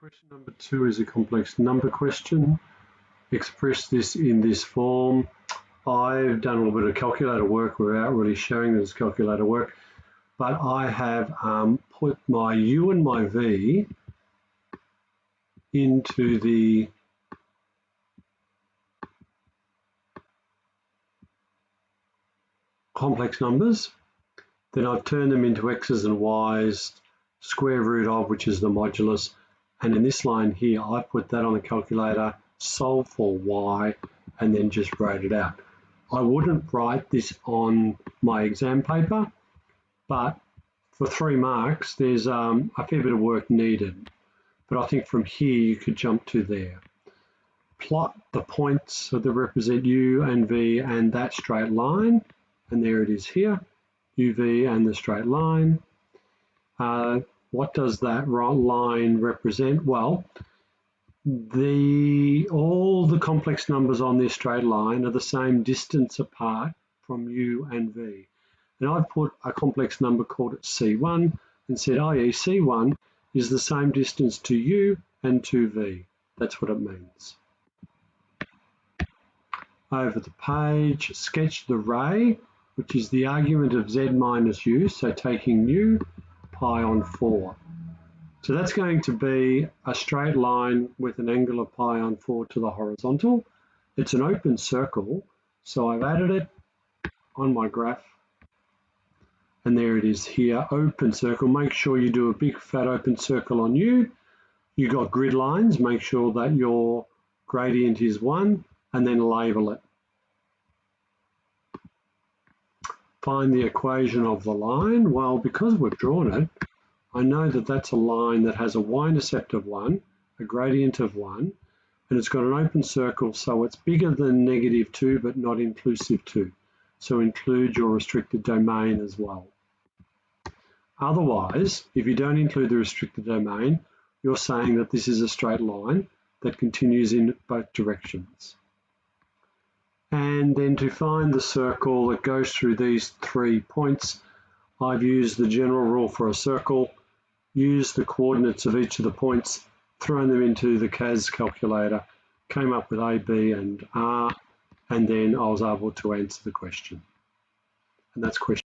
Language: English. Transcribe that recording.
Question number 2 is a complex number question. Express this in this form. I've done a little bit of calculator work without really showing this calculator work, but I have put my u and my v into the complex numbers. Then I've turned them into x's and y's, square root of, which is the modulus. And in this line here, I put that on the calculator, solve for y, and then just wrote it out. I wouldn't write this on my exam paper, but for 3 marks, there's a fair bit of work needed. But I think from here, you could jump to there. Plot the points that represent u and v and that straight line. And there it is here, uv and the straight line. What does that line represent? Well, all the complex numbers on this straight line are the same distance apart from u and v. And I've put a complex number called it C1 and said, i.e. C1 is the same distance to u and to v. That's what it means. Over the page, sketch the ray, which is the argument of z minus u, so taking u, pi on 4. So that's going to be a straight line with an angle of pi on 4 to the horizontal. It's an open circle, so I've added it on my graph. And there it is here, open circle. Make sure you do a big fat open circle on u. You got grid lines, make sure that your gradient is 1, and then label it. Find the equation of the line. Well, because we've drawn it, I know that that's a line that has a y-intercept of 1, a gradient of 1, and it's got an open circle, so it's bigger than -2, but not inclusive to. So include your restricted domain as well. Otherwise, if you don't include the restricted domain, you're saying that this is a straight line that continues in both directions. And then to find the circle that goes through these 3 points, I've used the general rule for a circle, used the coordinates of each of the points, thrown them into the CAS calculator, came up with A, B, and R, and then I was able to answer the question. And that's question